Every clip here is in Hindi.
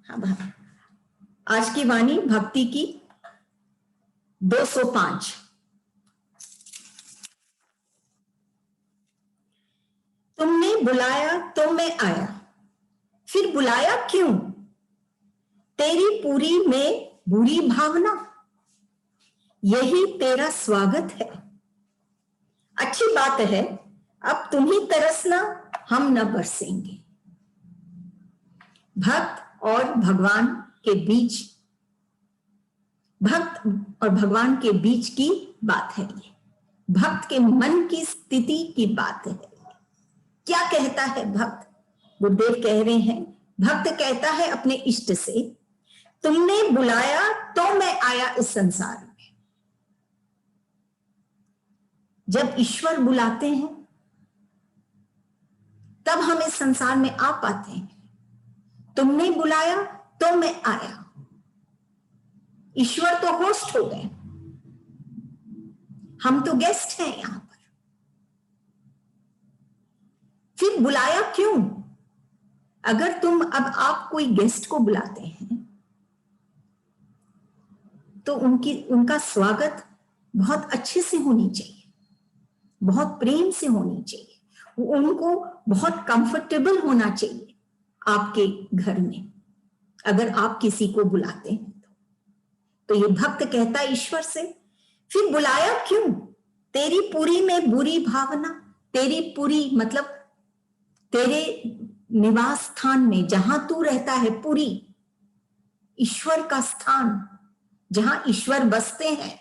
हाँ, आज की वाणी भक्ति की 205। तुमने बुलाया तो मैं आया, फिर बुलाया क्यों? तेरी पूरी में बुरी भावना, यही तेरा स्वागत है। अच्छी बात है, अब तुम ही तरसना, हम न बरसेंगे। भक्त और भगवान के बीच, भक्त और भगवान के बीच की बात है ये। भक्त के मन की स्थिति की बात है। क्या कहता है भक्त? गुरुदेव कह रहे हैं, भक्त कहता है अपने इष्ट से, तुमने बुलाया तो मैं आया इस संसार में। जब ईश्वर बुलाते हैं तब हम इस संसार में आ पाते हैं। तुमने बुलाया तो मैं आया। ईश्वर तो होस्ट हो गए, हम तो गेस्ट हैं यहां पर। फिर बुलाया क्यों? अगर तुम अब आप कोई गेस्ट को बुलाते हैं तो उनका स्वागत बहुत अच्छे से होनी चाहिए, बहुत प्रेम से होनी चाहिए, उनको बहुत कंफर्टेबल होना चाहिए आपके घर में। अगर आप किसी को बुलाते हैं तो ये भक्त कहता है ईश्वर से, फिर बुलाया क्यों? तेरी पूरी में बुरी भावना। तेरी पूरी मतलब तेरे निवास स्थान में, जहां तू रहता है, पूरी ईश्वर का स्थान, जहां ईश्वर बसते हैं,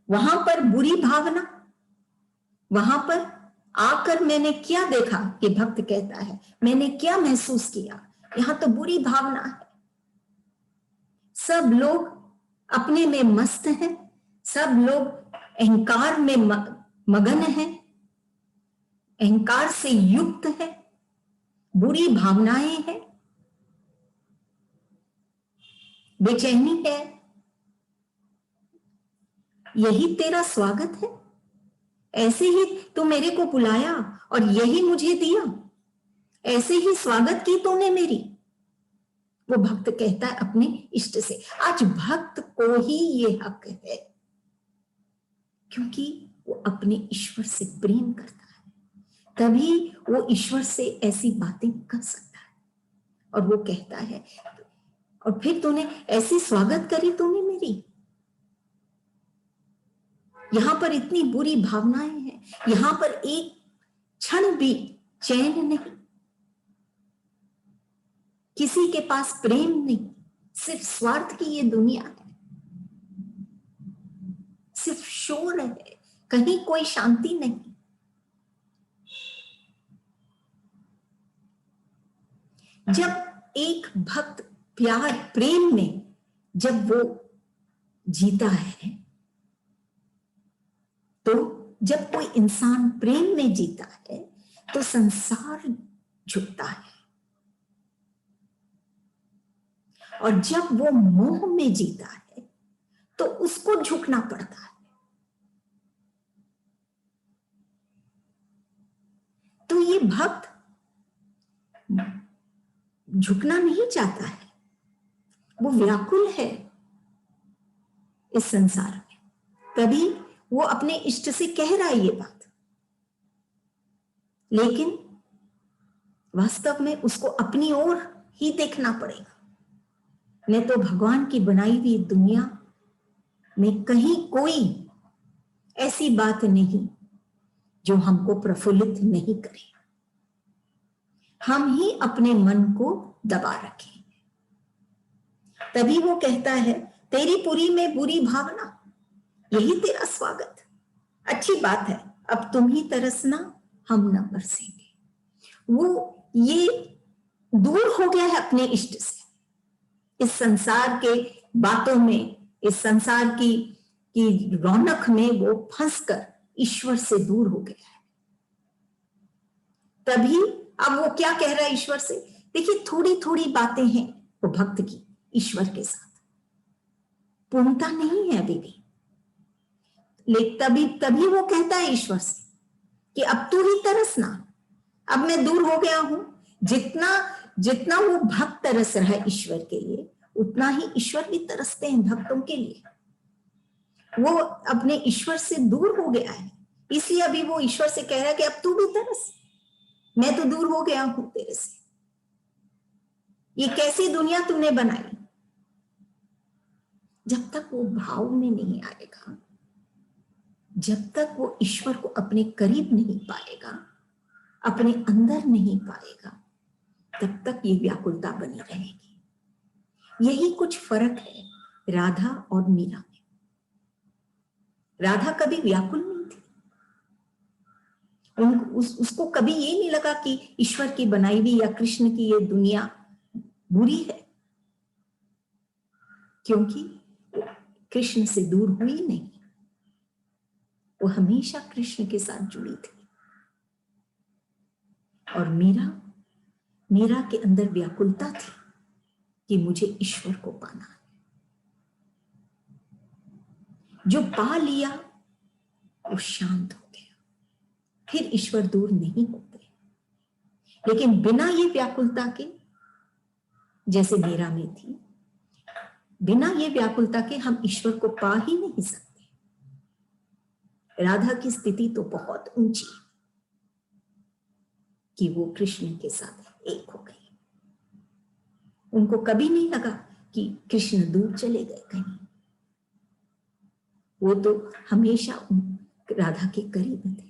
वहां पर बुरी भावना। वहां पर आकर मैंने क्या देखा? ये भक्त कहता है, मैंने क्या महसूस किया? यहां तो बुरी भावना है। सब लोग अपने में मस्त हैं, सब लोग अहंकार में मगन हैं, अहंकार से युक्त है, बुरी भावनाएं हैं, बेचैनी है। यही तेरा स्वागत है? ऐसे ही तू मेरे को बुलाया और यही मुझे दिया? ऐसे ही स्वागत की तूने मेरी? वो भक्त कहता है अपने इष्ट से। आज भक्त को ही ये हक है, क्योंकि वो अपने ईश्वर से प्रेम करता है, तभी वो ईश्वर से ऐसी बातें कर सकता है। और वो कहता है, और फिर तूने ऐसी स्वागत करी तूने मेरी। यहां पर इतनी बुरी भावनाएं हैं, यहां पर एक क्षण भी चैन नहीं, किसी के पास प्रेम नहीं, सिर्फ स्वार्थ की ये दुनिया है, सिर्फ शोर है, कहीं कोई शांति नहीं। जब एक भक्त प्यार प्रेम में जब वो जीता है, तो जब कोई इंसान प्रेम में जीता है तो संसार झुकता है, और जब वो मोह में जीता है तो उसको झुकना पड़ता है। तो ये भक्त झुकना नहीं चाहता है, वो व्याकुल है इस संसार में, तभी वो अपने इष्ट से कह रहा है ये बात। लेकिन वास्तव में उसको अपनी ओर ही देखना पड़ेगा, नहीं तो भगवान की बनाई हुई दुनिया में कहीं कोई ऐसी बात नहीं जो हमको प्रफुल्लित नहीं करे। हम ही अपने मन को दबा रखें। तभी वो कहता है, तेरी पूरी में बुरी भावना, यही तेरा स्वागत। अच्छी बात है, अब तुम ही तरसना, हम न बरसेंगे। वो ये दूर हो गया है अपने इष्ट से, इस संसार के बातों में, इस संसार की रौनक में वो फंसकर ईश्वर से दूर हो गया है। तभी अब वो क्या कह रहा है ईश्वर से? देखिए, थोड़ी थोड़ी बातें हैं वो भक्त की ईश्वर के साथ, पूर्णता नहीं है अभी भी। लेकिन तभी वो कहता है ईश्वर से कि अब तू ही तरसना, अब मैं दूर हो गया हूं। जितना वो भक्त तरस रहा है ईश्वर के लिए, उतना ही ईश्वर भी तरसते हैं भक्तों के लिए। वो अपने ईश्वर से दूर हो गया है, इसलिए अभी वो ईश्वर से कह रहा है कि अब तू भी तरस, मैं तो दूर हो गया हूं तेरे से। ये कैसी दुनिया तूने बनाई? जब तक वो भाव में नहीं आएगा, जब तक वो ईश्वर को अपने करीब नहीं पाएगा, अपने अंदर नहीं पाएगा, तब तक ये व्याकुलता बनी रहेगी। यही कुछ फर्क है राधा और मीरा में। राधा कभी व्याकुल नहीं थी, उसको कभी ये नहीं लगा कि ईश्वर की बनाई हुई या कृष्ण की ये दुनिया बुरी है, क्योंकि कृष्ण से दूर हुई नहीं, वो हमेशा कृष्ण के साथ जुड़ी थी। और मीरा के अंदर व्याकुलता थी कि मुझे ईश्वर को पाना है। जो पा लिया वो शांत हो गया, फिर ईश्वर दूर नहीं होते। लेकिन बिना ये व्याकुलता के, जैसे मीरा में थी, बिना ये व्याकुलता के हम ईश्वर को पा ही नहीं सकते। राधा की स्थिति तो बहुत ऊंची कि वो कृष्ण के साथ एक हो गई। उनको कभी नहीं लगा कि कृष्ण दूर चले गए कहीं, वो तो हमेशा राधा के करीब थे।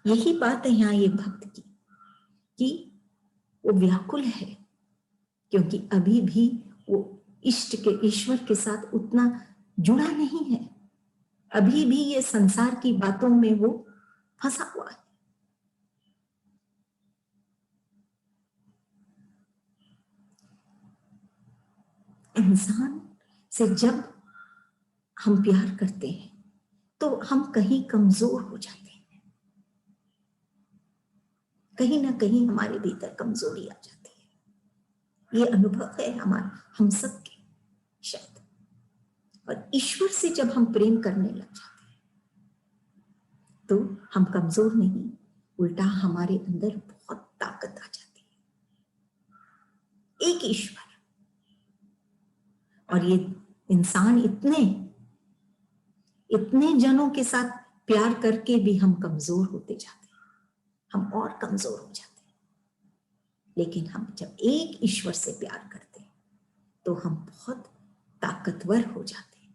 यही बात है यहाँ ये भक्त की कि वो व्याकुल है, क्योंकि अभी भी वो इष्ट के ईश्वर के साथ उतना जुड़ा नहीं है। अभी भी ये संसार की बातों में वो फंसा हुआ है। इंसान से जब हम प्यार करते हैं तो हम कहीं कमजोर हो जाते हैं, कहीं ना कहीं हमारे भीतर कमजोरी आ जाती है। ये अनुभव है हमारा, हम सबके शायद। और ईश्वर से जब हम प्रेम करने लग जाते हैं तो हम कमजोर नहीं, उल्टा हमारे अंदर बहुत ताकत आ जाती है। एक ईश्वर, और ये इंसान इतने जनों के साथ प्यार करके भी हम कमजोर होते जाते हैं, हम और कमजोर हो जाते हैं। लेकिन हम जब एक ईश्वर से प्यार करते हैं तो हम बहुत ताकतवर हो जाते हैं।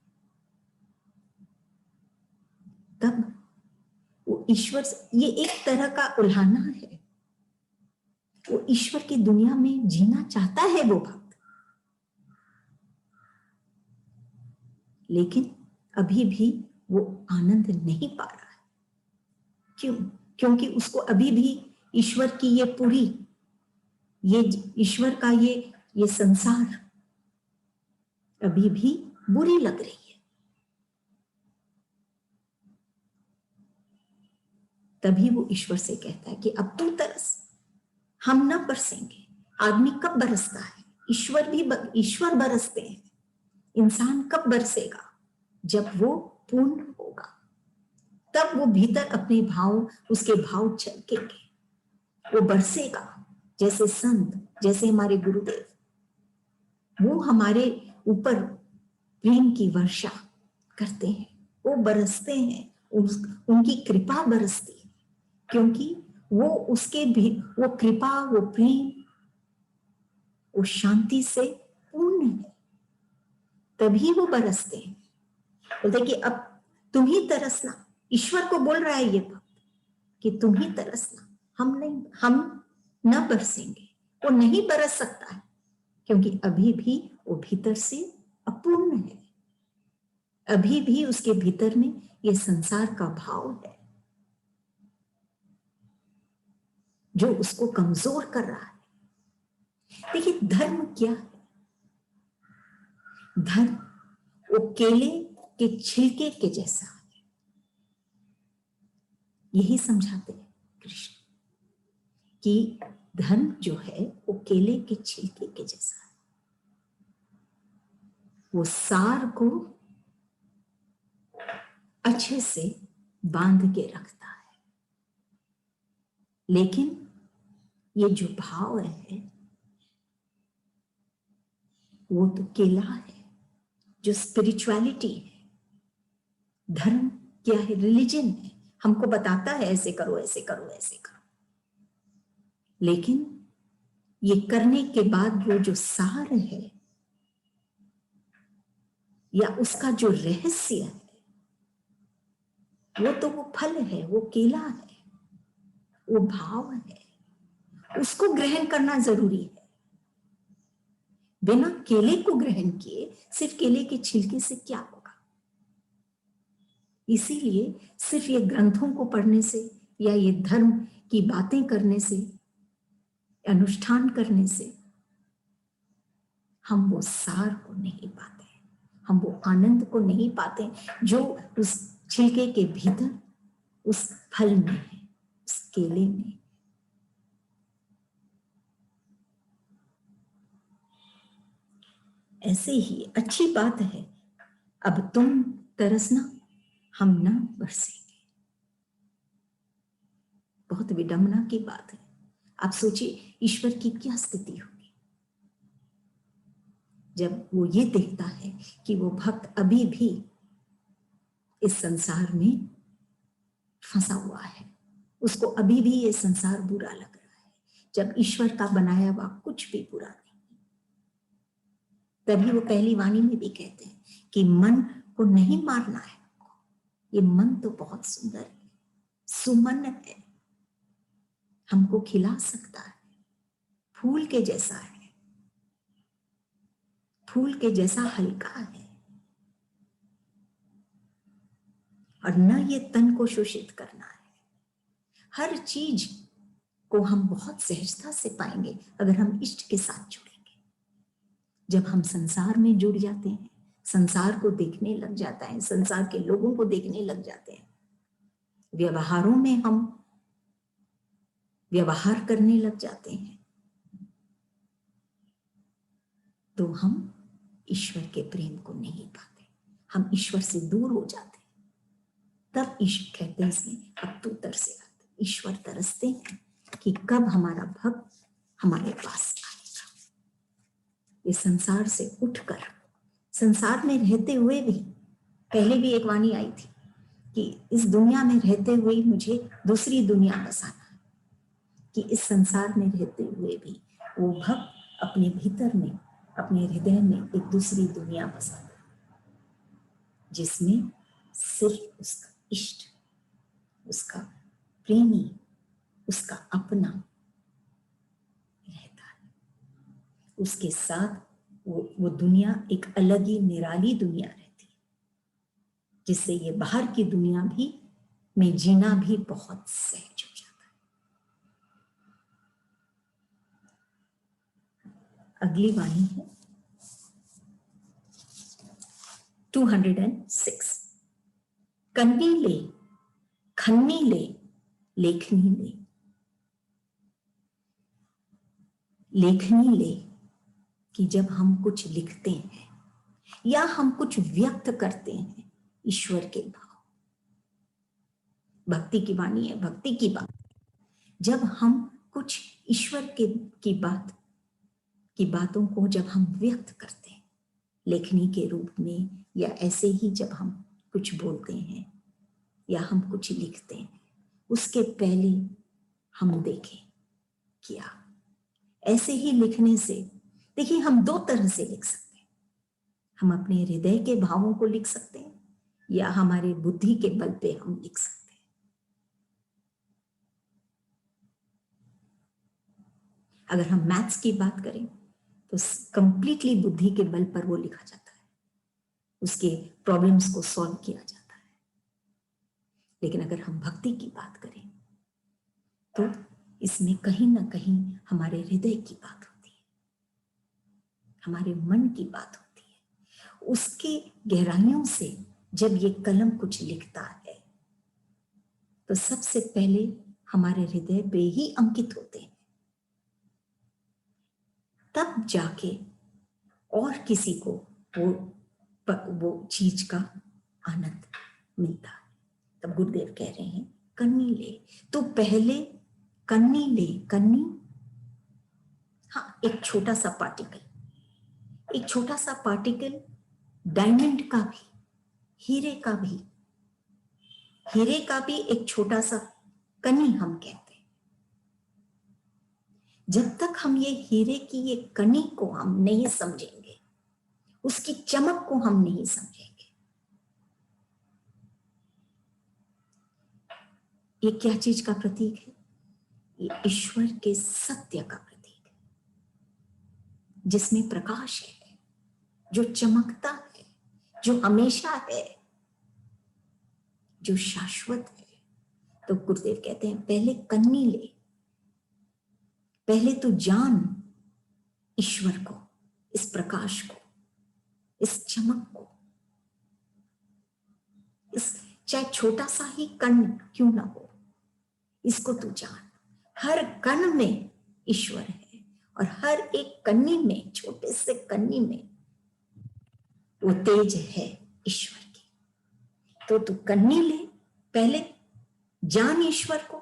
तब वो ईश्वर, ये एक तरह का उल्हाना है। वो ईश्वर की दुनिया में जीना चाहता है वो भक्त, लेकिन अभी भी वो आनंद नहीं पा रहा है। क्यों? क्योंकि उसको अभी भी ईश्वर की ये पूरी, ये ईश्वर का ये संसार अभी भी बुरी लग रही है। तभी वो ईश्वर से कहता है कि अब तू तरस, हम ना बरसेंगे। आदमी कब बरसता है? ईश्वर बरसते हैं। इंसान कब बरसेगा? जब वो पूर्ण होगा, तब वो भीतर अपने भाव, उसके भाव छलकेंगे, वो बरसेगा। जैसे संत, जैसे हमारे गुरुदेव, वो हमारे ऊपर प्रेम की वर्षा करते हैं, वो बरसते हैं, उनकी कृपा बरसती है, क्योंकि वो उसके भी, वो कृपा, वो प्रेम, वो शांति से पूर्ण है, तभी वो बरसते हैं। बोलते कि अब तुम ही तरसना। ईश्वर को बोल रहा है ये भक्त कि तुम ही तरसना, हम नहीं, हम न बरसेंगे। वो नहीं बरस सकता है क्योंकि अभी भी वो भीतर से अपूर्ण है, अभी भी उसके भीतर में ये संसार का भाव है जो उसको कमजोर कर रहा है। देखिए धर्म क्या है? धर्म वो केले के छिलके के जैसा है। यही समझाते हैं कृष्ण कि धर्म जो है वो केले के छिलके के जैसा है। वो सार को अच्छे से बांध के रखता है, लेकिन ये जो भाव है वो तो केला है। जो स्पिरिचुअलिटी है, धर्म क्या है, रिलीजन है, हमको बताता है ऐसे करो ऐसे करो ऐसे करो, लेकिन ये करने के बाद वो जो सार है या उसका जो रहस्य है, वो तो वो फल है, वो केला है, वो भाव है, उसको ग्रहण करना जरूरी है। बिना केले को ग्रहण किए सिर्फ केले के छिलके से क्या होगा? इसीलिए सिर्फ ये ग्रंथों को पढ़ने से या ये धर्म की बातें करने से, अनुष्ठान करने से हम वो सार को नहीं पाते, हम वो आनंद को नहीं पाते जो उस छिलके के भीतर, उस फल में है, उस केले में। ऐसे ही अच्छी बात है, अब तुम तरसना, हम ना बरसेंगे। बहुत विडंबना की बात है। आप सोचिए ईश्वर की क्या स्थिति होगी जब वो ये देखता है कि वो भक्त अभी भी इस संसार में फंसा हुआ है, उसको अभी भी ये संसार बुरा लग रहा है, जब ईश्वर का बनाया हुआ कुछ भी बुरा नहीं। तभी वो पहली वाणी में भी कहते हैं कि मन को नहीं मारना है, ये मन तो बहुत सुंदर है, सुमन है, हमको खिला सकता है, फूल के जैसा है, फूल के जैसा हल्का है, और न ये तन को शोषित करना है। हर चीज को हम बहुत सहजता से पाएंगे अगर हम इष्ट के साथ जुड़ेंगे। जब हम संसार में जुड़ जाते हैं, संसार को देखने लग जाता है, संसार के लोगों को देखने लग जाते हैं, व्यवहारों में हम व्यवहार करने लग जाते हैं, तो हम ईश्वर के प्रेम को नहीं पाते, हम ईश्वर से दूर हो जाते हैं। तब ईश्वर कहते हैं इसमें, अब तू तरसेगा। ईश्वर तरसते हैं कि कब हमारा भक्त हमारे पास आएगा। ये संसार से उठकर, संसार में रहते हुए भी, पहले भी एक वाणी आई थी कि इस दुनिया में रहते हुए मुझे दूसरी दुनिया बसाना है, कि इस संसार में रहते हुए भी वो भक्त अपने भीतर में, अपने हृदय में एक दूसरी दुनिया बसाता है, जिसमें सिर्फ उसका इष्ट, उसका प्रेमी, उसका अपना रहता है। उसके साथ वो दुनिया एक अलग ही निराली दुनिया रहती है, जिससे ये बाहर की दुनिया भी में जीना भी बहुत सहज हो जाता है। अगली वाणी है 206। कन्नी ले, खन्नी ले, लेखनी ले। लेखनी ले कि जब हम कुछ लिखते हैं या हम कुछ व्यक्त करते हैं ईश्वर के भाव, भक्ति की वाणी है, भक्ति की बात। जब हम कुछ ईश्वर की बातों को जब हम व्यक्त करते हैं लेखनी के रूप में, या ऐसे ही जब हम कुछ बोलते हैं या हम कुछ लिखते हैं, उसके पहले हम देखें क्या। ऐसे ही लिखने से, देखिए हम दो तरह से लिख सकते हैं, हम अपने हृदय के भावों को लिख सकते हैं या हमारे बुद्धि के बल पे हम लिख सकते हैं। अगर हम मैथ्स की बात करें तो कंप्लीटली बुद्धि के बल पर वो लिखा जाता है, उसके प्रॉब्लम्स को सॉल्व किया जाता है। लेकिन अगर हम भक्ति की बात करें तो इसमें कहीं ना कहीं हमारे हृदय की बात होती है, हमारे मन की बात होती है। उसके गहराइयों से जब ये कलम कुछ लिखता है तो सबसे पहले हमारे हृदय पे ही अंकित होते हैं, तब जाके और किसी को वो चीज का आनंद मिलता है। तब गुरुदेव कह रहे हैं कन्नी ले, तो पहले कन्नी ले। कन्नी, हाँ, एक छोटा सा पार्टिकल, एक छोटा सा पार्टिकल डायमंड का भी, हीरे का भी एक छोटा सा कनी हम कहते हैं। जब तक हम ये हीरे की ये कनी को हम नहीं समझेंगे, उसकी चमक को हम नहीं समझेंगे, ये क्या चीज का प्रतीक है? ये ईश्वर के सत्य का प्रतीक है, जिसमें प्रकाश है, जो चमकता है, जो हमेशा है, जो शाश्वत है। तो गुरुदेव कहते हैं पहले कन्नी ले, पहले तू जान ईश्वर को, इस प्रकाश को, इस चमक को, इस चाहे छोटा सा ही कण क्यों ना हो, इसको तू जान। हर कण में ईश्वर है और हर एक कन्नी में, छोटे से कन्नी में वो तेज है ईश्वर की। तो तू कन्नी ले, पहले जान ईश्वर को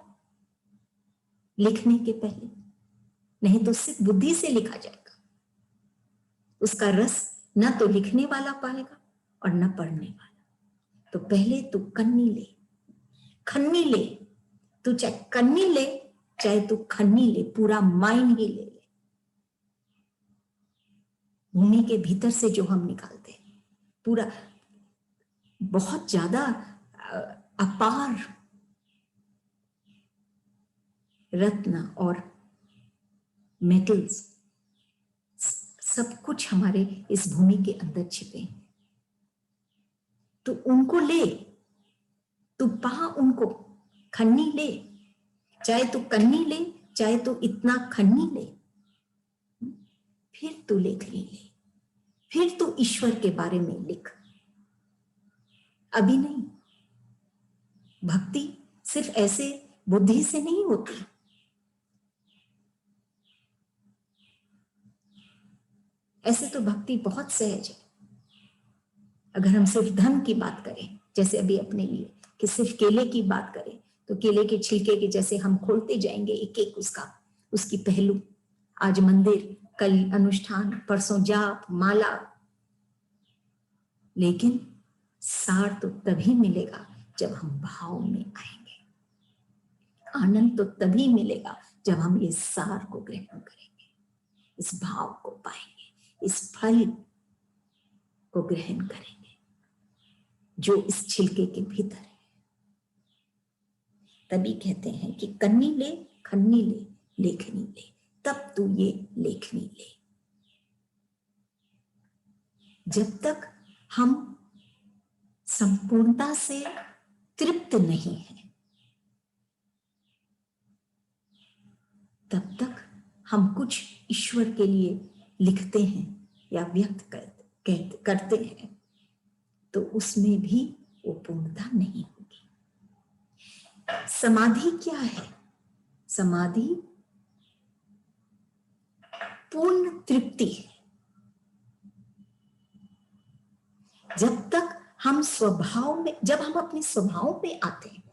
लिखने के पहले, नहीं तो सिर्फ बुद्धि से लिखा जाएगा, उसका रस न तो लिखने वाला पाएगा और न पढ़ने वाला। तो पहले तू कन्नी ले, खन्नी ले, तू चाहे कन्नी ले चाहे तू खन्नी ले, पूरा माइंड ही ले। भूमि के भीतर से जो हम निकालते हैं, पूरा बहुत ज्यादा अपार रत्न और मेटल्स, सब कुछ हमारे इस भूमि के अंदर छिपे हैं। तो उनको ले, तू पा उनको, खन्नी ले, चाहे तू कन्नी ले चाहे तू इतना खन्नी ले, फिर तू लेखनी ले, फिर तू ईश्वर के बारे में लिख। अभी नहीं। भक्ति सिर्फ ऐसे बुद्धि से नहीं होती, ऐसे तो भक्ति बहुत सहज है। अगर हम सिर्फ धन की बात करें, जैसे अभी अपने लिए, कि सिर्फ केले की बात करें, तो केले के छिलके के जैसे हम खोलते जाएंगे एक एक उसकी पहलू, आज मंदिर, कल अनुष्ठान, परसों जाप, माला, लेकिन सार तो तभी मिलेगा जब हम भाव में आएंगे। आनंद तो तभी मिलेगा जब हम इस सार को ग्रहण करेंगे, इस भाव को पाएंगे, इस फल को ग्रहण करेंगे जो इस छिलके के भीतर है। तभी कहते हैं कि कन्नी ले, खन्नी ले, लेखनी ले, तब तू ये लेखनी ले। जब तक हम संपूर्णता से तृप्त नहीं है, तब तक हम कुछ ईश्वर के लिए लिखते हैं या व्यक्त करते हैं, तो उसमें भी वो पूर्णता नहीं होगी। समाधि क्या है? समाधि पूर्ण तृप्ति है। जब तक हम स्वभाव में, जब हम अपने स्वभाव में आते हैं,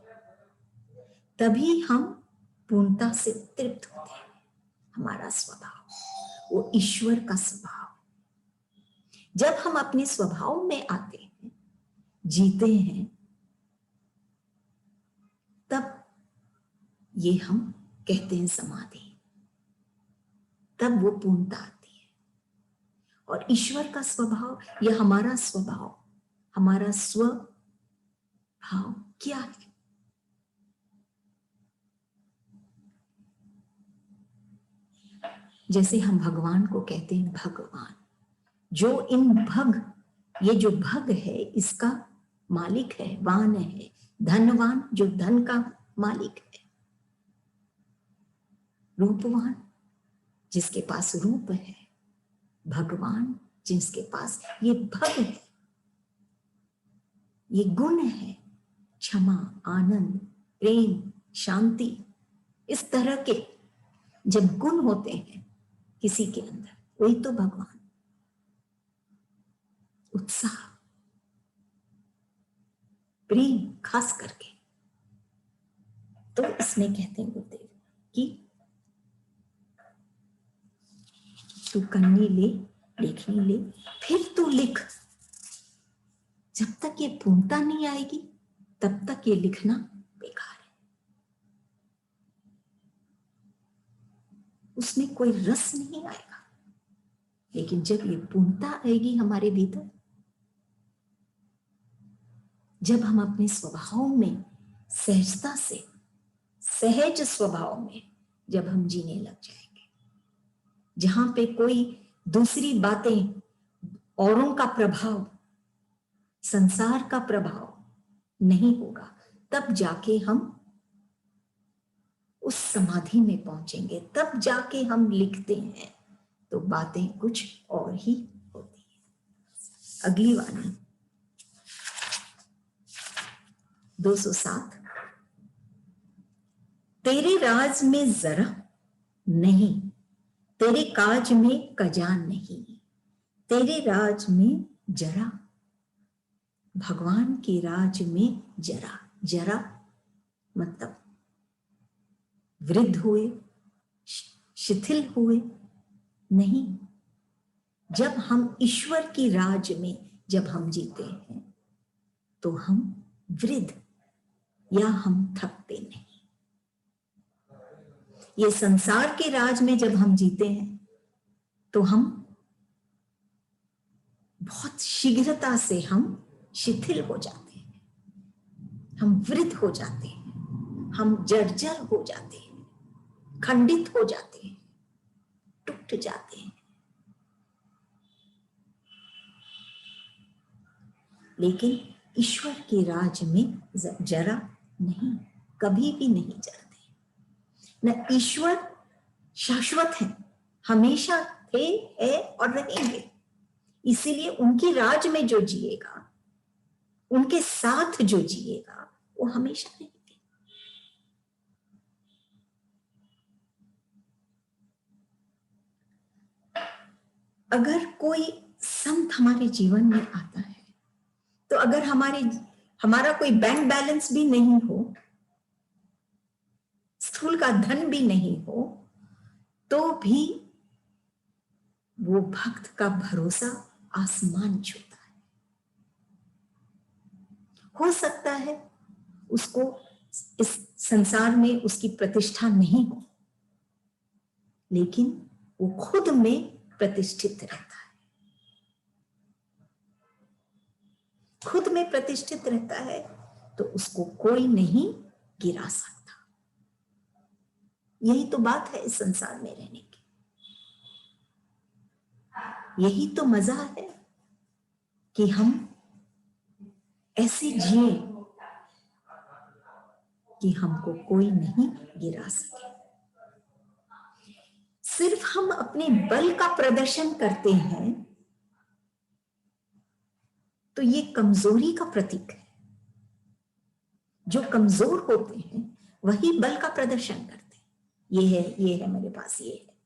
तभी हम पूर्णता से तृप्त होते हैं। हमारा स्वभाव वो ईश्वर का स्वभाव। जब हम अपने स्वभाव में आते हैं, जीते हैं, तब ये हम कहते हैं समाधि, तब वो पूर्णता आती है। और ईश्वर का स्वभाव या हमारा स्वभाव, हमारा स्वभाव क्या है? जैसे हम भगवान को कहते हैं भगवान, जो इन भग, ये जो भग है इसका मालिक है, वान है, धनवान जो धन का मालिक है, रूपवान जिसके पास रूप है, भगवान जिसके पास ये भग है, ये गुण है, क्षमा, आनंद, प्रेम, शांति, इस तरह के जब गुण होते हैं किसी के अंदर, वही तो भगवान। उत्साह, प्रेम खास करके, तो इसमें कहते हैं गुरुदेव कि तू कन्नी ले, लिखने ले, फिर तू लिख। जब तक ये पूर्णता नहीं आएगी तब तक ये लिखना बेकार है, उसमें कोई रस नहीं आएगा। लेकिन जब ये पूर्णता आएगी हमारे भीतर, जब हम अपने स्वभाव में सहजता से, सहज स्वभाव में जब हम जीने लग जाएंगे, जहां पे कोई दूसरी बातें, औरों का प्रभाव, संसार का प्रभाव नहीं होगा, तब जाके हम उस समाधि में पहुंचेंगे। तब जाके हम लिखते हैं तो बातें कुछ और ही होती है। अगली वाणी 207। तेरे राज में जरा नहीं, तेरे काज में कजान नहीं, तेरे राज में जरा, भगवान के राज में जरा। जरा मतलब वृद्ध हुए, शिथिल हुए नहीं। जब हम ईश्वर की राज में जब हम जीते हैं तो हम वृद्ध या हम थकते नहीं। ये संसार के राज में जब हम जीते हैं तो हम बहुत शीघ्रता से हम शिथिल हो जाते हैं, हम वृद्ध हो जाते हैं, हम जर्जर हो जाते हैं, खंडित हो जाते हैं, टूट जाते हैं। लेकिन ईश्वर के राज में जरा नहीं, कभी भी नहीं जरते। न ईश्वर शाश्वत है, हमेशा थे, है और रहेंगे। इसीलिए उनकी राज में जो जिएगा, उनके साथ जो जिएगा, वो हमेशा रहेंगे। अगर कोई संत हमारे जीवन में आता है तो अगर हमारा कोई बैंक बैलेंस भी नहीं हो, स्थूल का धन भी नहीं हो, तो भी वो भक्त का भरोसा आसमान छूता है। हो सकता है उसको इस संसार में उसकी प्रतिष्ठा नहीं हो, लेकिन वो खुद में प्रतिष्ठित रहता है, खुद में प्रतिष्ठित रहता है, तो उसको कोई नहीं गिरा सकता। यही तो बात है इस संसार में रहने की, यही तो मजा है कि हम ऐसे जिए कि हमको कोई नहीं गिरा सके। सिर्फ हम अपने बल का प्रदर्शन करते हैं तो ये कमजोरी का प्रतीक है। जो कमजोर होते हैं वही बल का प्रदर्शन करते हैं। ये है मेरे पास, ये है,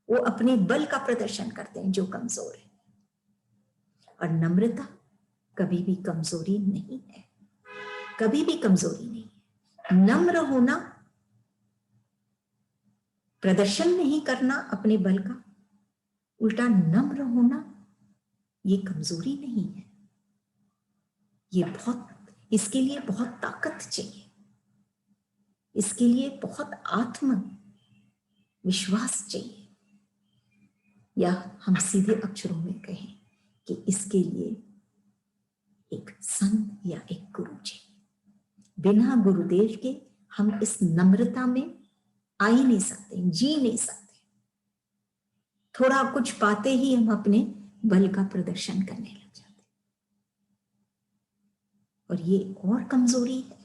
वो अपने बल का प्रदर्शन करते हैं जो कमजोर है। और नम्रता कभी भी कमजोरी नहीं है, कभी भी कमजोरी नहीं है। नम्र होना, प्रदर्शन नहीं करना अपने बल का, उल्टा नम्र होना, ये कमजोरी नहीं है। ये बहुत, इसके लिए बहुत ताकत चाहिए, इसके लिए बहुत आत्म विश्वास चाहिए, या हम सीधे अक्षरों में कहें कि इसके लिए एक संत या एक गुरु चाहिए। बिना गुरुदेव के हम इस नम्रता में आ ही नहीं सकते, जी नहीं सकते। थोड़ा कुछ पाते ही हम अपने बल का प्रदर्शन करने लग जाते, और ये और कमजोरी है।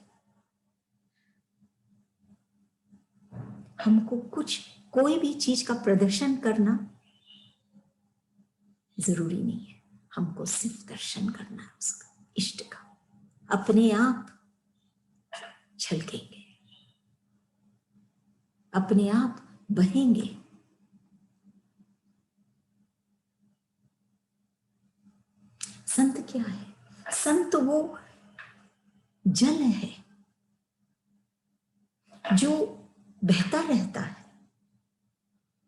हमको कोई भी चीज का प्रदर्शन करना जरूरी नहीं है, हमको सिर्फ दर्शन करना है उसका, इष्ट का। अपने आप छलकेंगे, अपने आप बहेंगे। संत क्या है? संत वो जल है जो बहता रहता है,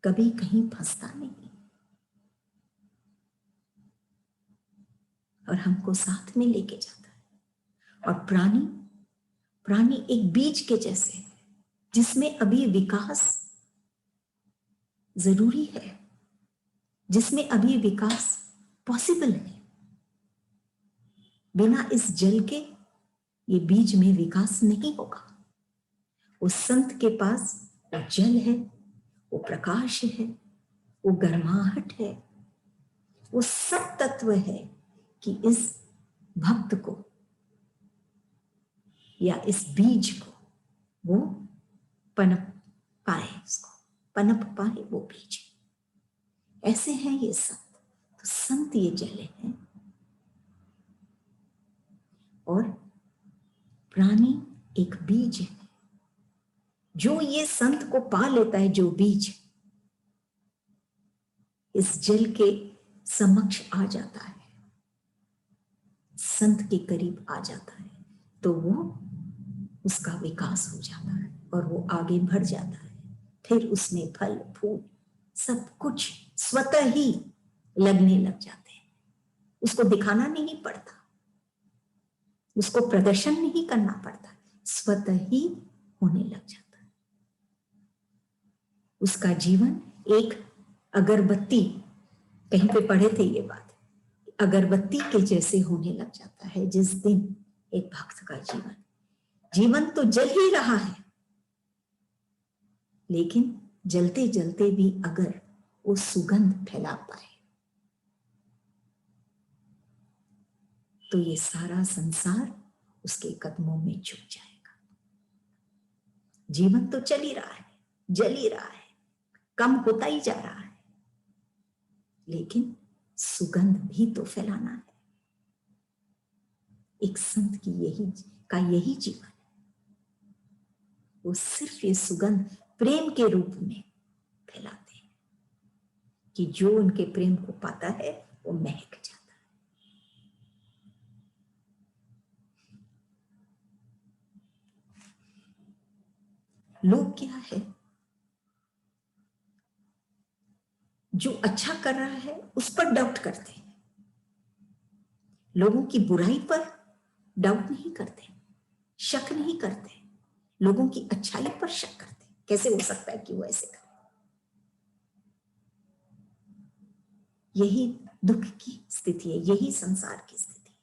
कभी कहीं फंसता नहीं। और हमको साथ में लेके जाता है। और प्राणी एक बीज के जैसे है जिसमें अभी विकास जरूरी है, जिसमें अभी विकास पॉसिबल है। बिना इस जल के ये बीज में विकास नहीं होगा। उस संत के पास वो जल है, वो प्रकाश है, वो गर्माहट है, वो सब तत्व है कि इस भक्त को या इस बीज को वो पनप पाए, उसको पनप पाए वो बीज। ऐसे हैं ये संत। तो संत ये जले हैं और प्राणी एक बीज है। जो ये संत को पा लेता है, जो बीज इस जल के समक्ष आ जाता है, संत के करीब आ जाता है, तो वो उसका विकास हो जाता है और वो आगे बढ़ जाता है। फिर उसमें फल फूल सब कुछ स्वतः ही लगने लग जाते हैं। उसको दिखाना नहीं पड़ता, उसको प्रदर्शन नहीं करना पड़ता, स्वतः ही होने लग जाता है। उसका जीवन एक अगरबत्ती, कहीं पे पढ़े थे ये बात, अगरबत्ती के जैसे होने लग जाता है जिस दिन एक भक्त का जीवन तो जल ही रहा है, लेकिन जलते जलते भी अगर वो सुगंध फैला पाए तो ये सारा संसार उसके कदमों में झुक जाएगा। जीवन तो चल ही रहा है, जल ही रहा है, कम होता ही जा रहा है, लेकिन सुगंध भी तो फैलाना है। एक संत की यही जीवन है। वो सिर्फ ये सुगंध प्रेम के रूप में फैलाते हैं कि जो उनके प्रेम को पाता है वो महक जाता है। लोग क्या है, जो अच्छा कर रहा है उस पर डाउट करते हैं, लोगों की बुराई पर डाउट नहीं करते, शक नहीं करते, लोगों की अच्छाई पर शक करते। कैसे हो सकता है कि वो ऐसे करे? यही दुख की स्थिति है, यही संसार की स्थिति है।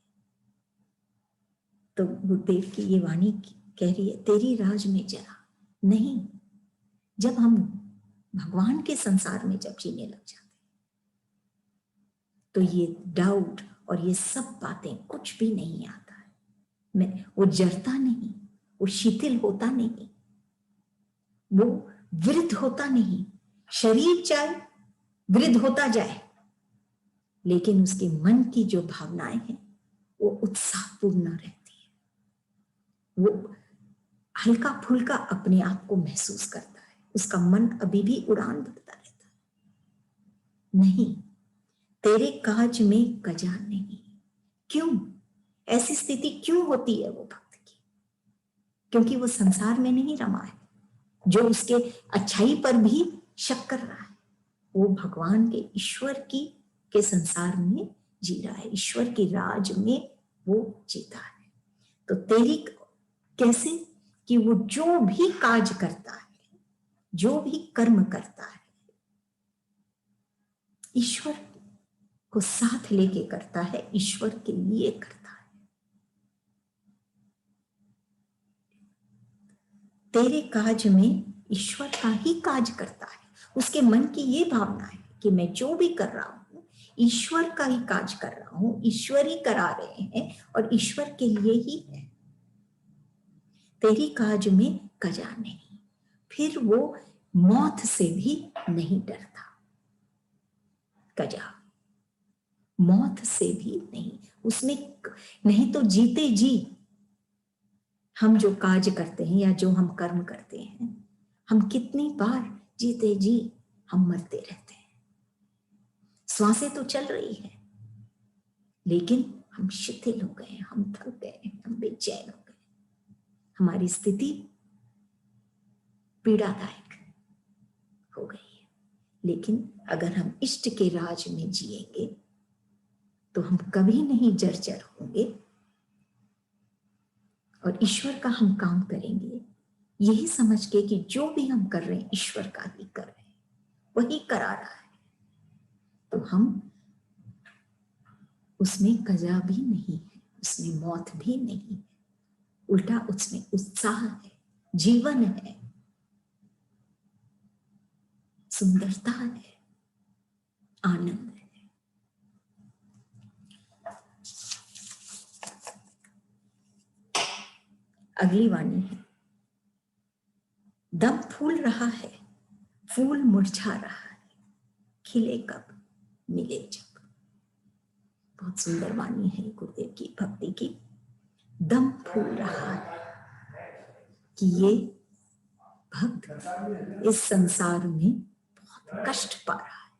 तो गुरुदेव की ये वाणी कह रही है, तेरी राज में जरा नहीं। जब हम भगवान के संसार में जब जीने लग जाते तो ये डाउट और ये सब बातें कुछ भी नहीं आता है। वो जरता नहीं, वो शिथिल होता नहीं, वो वृद्ध होता नहीं। शरीर चाहे वृद्ध होता जाए, लेकिन उसके मन की जो भावनाएं हैं वो उत्साहपूर्ण रहती है। वो हल्का फुल्का अपने आप को महसूस करता है, उसका मन अभी भी उड़ान भरता रहता है। नहीं, तेरे काज में कजा नहीं। क्यों ऐसी स्थिति क्यों होती है वो भक्त की? क्योंकि वो संसार में नहीं रमा है, जो उसके अच्छाई पर भी शक कर रहा है। वो भगवान के ईश्वर के संसार में जी रहा है, ईश्वर की राज में वो जीता है। तो तेरी कैसे कि वो जो भी काज करता है, जो भी कर्म करता है, ईश्वर को साथ लेके करता है, ईश्वर के लिए करता है। तेरे काज में ईश्वर का ही काज करता है। उसके मन की ये भावना है कि मैं जो भी कर रहा हूं ईश्वर का ही काज कर रहा हूं, ईश्वर ही करा रहे हैं और ईश्वर के लिए ही है। तेरी काज में कजा नहीं। फिर वो मौत से भी नहीं डरता। कजा मौत से भी नहीं, उसमें नहीं तो जीते जी हम जो काज करते हैं या जो हम कर्म करते हैं, हम कितनी बार जीते जी हम मरते रहते हैं। श्वासें तो चल रही है, लेकिन हम शिथिल हो गए, हम थक गए, हम बेचैन हो गए, हमारी स्थिति पीड़ादायक हो गई है। लेकिन अगर हम इष्ट के राज में जिएंगे तो हम कभी नहीं जर्जर होंगे और ईश्वर का हम काम करेंगे यही समझ के कि जो भी हम कर रहे हैं ईश्वर का ही कर रहे हैं, वही करा रहा है। तो हम उसमें कजा भी नहीं है, उसमें मौत भी नहीं है, उल्टा उसमें उत्साह है, जीवन है, सुंदरता है, आनंद है। अगली वाणी है, दम फूल रहा है, फूल मुरझा रहा है, खिले कब मिले जब। बहुत सुंदर वाणी है गुरुदेव की भक्ति की। दम फूल रहा है कि ये भक्त इस संसार में बहुत कष्ट पा रहा है,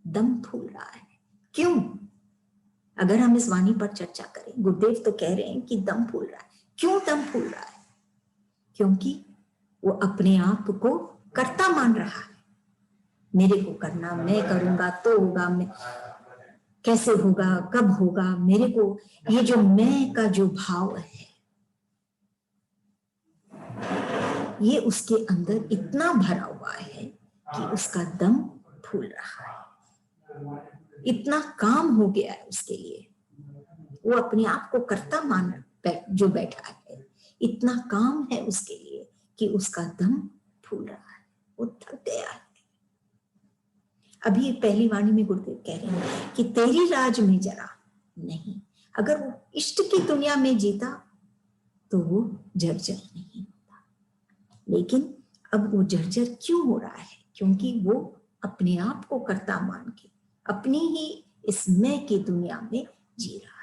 दम फूल रहा है। क्यों? अगर हम इस वाणी पर चर्चा करें, गुरुदेव तो कह रहे हैं कि दम फूल रहा है। क्यों दम फूल रहा है? क्योंकि वो अपने आप को कर्ता मान रहा है। मेरे को करना, मैं करूंगा तो होगा, मैं कैसे होगा, कब होगा, मेरे को, ये जो मैं का जो भाव है ये उसके अंदर इतना भरा हुआ है कि उसका दम फूल रहा है। इतना काम हो गया है उसके लिए, वो अपने आप को कर्ता मान जो बैठा है, इतना काम है उसके लिए कि उसका दम फूल रहा है, वो थक गया है। अभी पहली वाणी में गुरुदेव कह रहे हैं कि तेरी राज में जरा नहीं। अगर वो इष्ट की दुनिया में जीता तो वो जर्जर नहीं होता, लेकिन अब वो जर्जर क्यों हो रहा है? क्योंकि वो अपने आप को कर्ता मान के अपनी ही इस मैं की दुनिया में जी रहा है।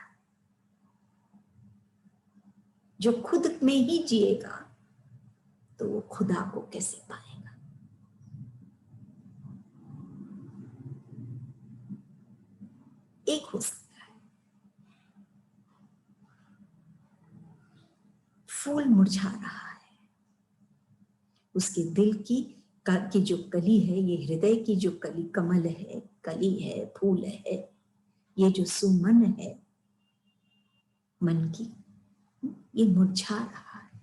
जो खुद में ही जिएगा तो वो खुदा को कैसे पाएगा? एक हो सकता है फूल मुरझा रहा है, उसके दिल की जो कली है, ये हृदय की जो कली, कमल है, कली है, फूल है, ये जो सुमन है मन की, ये मुरझा रहा है।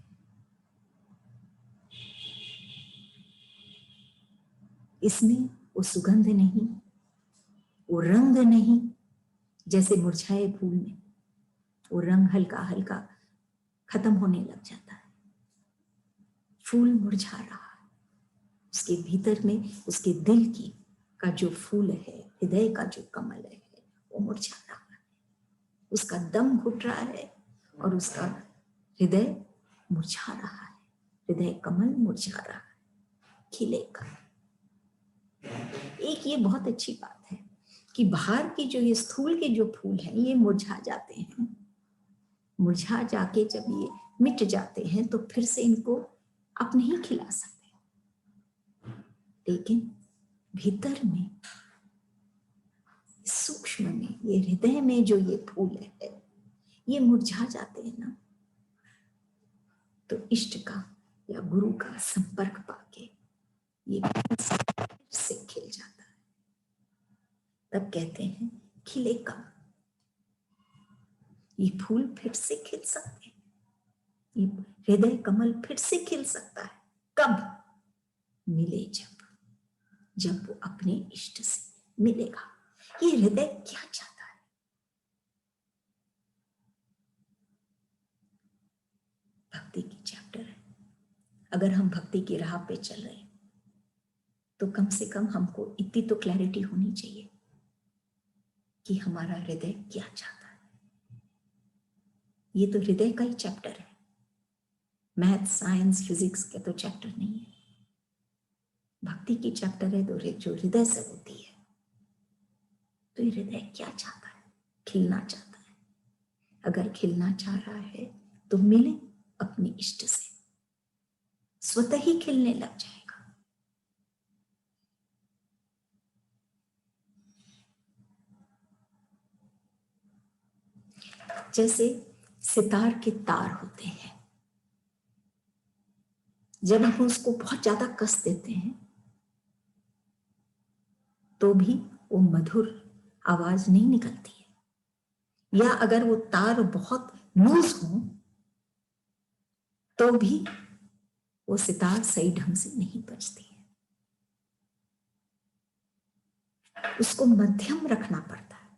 इसमें वो सुगंध नहीं, वो रंग नहीं। जैसे मुरझाए फूल में वो रंग हल्का हल्का खत्म होने लग जाता है, फूल मुरझा रहा है। उसके भीतर में उसके दिल की का जो फूल है, हृदय का जो कमल है, वो मुरझा रहा है, उसका दम घुट रहा है और उसका हृदय मुरझा रहा है, हृदय कमल मुरझा रहा है, खिलेगा। एक ये बहुत अच्छी बात है कि बाहर की जो ये स्थूल के जो फूल हैं ये मुरझा जाते हैं, मुरझा जाके जब ये मिट जाते हैं तो फिर से इनको आप नहीं खिला सकते, लेकिन भीतर में सूक्ष्म में ये हृदय में जो ये फूल है ये मुरझा जाते हैं ना, तो इष्ट का या गुरु का संपर्क पाके ये से खिल जाता है। तब कहते हैं खिलेगा, ये फूल फिर से खिल सकते हैं, ये हृदय कमल फिर से खिल सकता है। कब? मिले जब वो अपने इष्ट से मिलेगा। ये हृदय क्या चाहता है? भक्ति की चैप्टर है। अगर हम भक्ति की राह पे चल रहे हैं तो कम से कम हमको इतनी तो क्लैरिटी होनी चाहिए कि हमारा हृदय क्या चाहता है। ये तो हृदय का ही चैप्टर है, मैथ, साइंस, फिजिक्स के तो चैप्टर नहीं है। भक्ति की चैप्टर है तो जो हृदय से होती है। तो ये हृदय क्या चाहता है? खिलना चाहता है। अगर खिलना चाह रहा है तो मिले अपने इष्ट से, स्वतः ही खिलने लग जाएगा। जैसे सितार के तार होते हैं, जब हम उसको बहुत ज्यादा कस देते हैं तो भी वो मधुर आवाज नहीं निकलती है, या अगर वो तार बहुत लूज हो तो भी वो सितार सही ढंग से नहीं बजती है। उसको मध्यम रखना पड़ता है,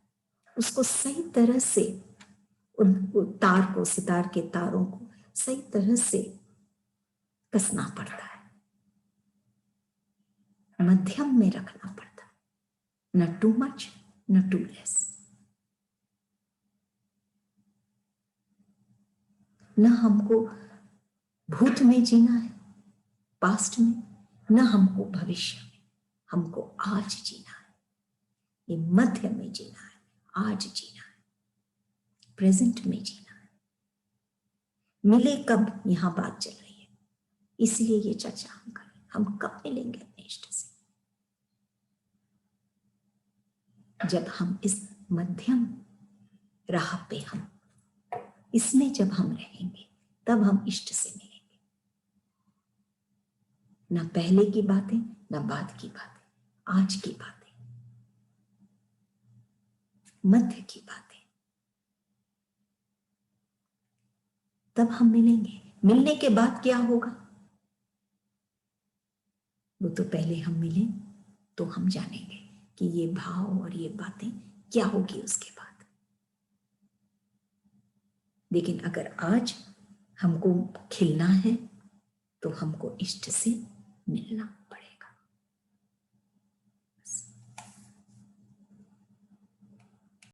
उसको सही तरह से उन तार को, सितार के तारों को सही तरह से कसना पड़ता है, मध्यम में रखना पड़ता है, न टू मच न टू लेस। न हमको भूत में जीना है, पास्ट में, न हमको भविष्य में, हमको आज जीना है, ये मध्य में जीना है, आज जीना है, प्रेजेंट में जीना है। मिले कब, यहां बात चल रही है, इसलिए ये चर्चा हम करें, हम कब मिलेंगे अपने इष्ट से? जब हम इस मध्यम राह पे, हम इसमें जब हम रहेंगे तब हम इष्ट से मिलेंगे। ना पहले की बातें, ना बाद की बातें, आज की बातें, मध्य की बातें, तब हम मिलेंगे। मिलने के बाद क्या होगा वो तो पहले हम मिले तो हम जानेंगे कि ये भाव और ये बातें क्या होगी उसके बाद। लेकिन अगर आज हमको खिलना है तो हमको इष्ट से मिलना पड़ेगा।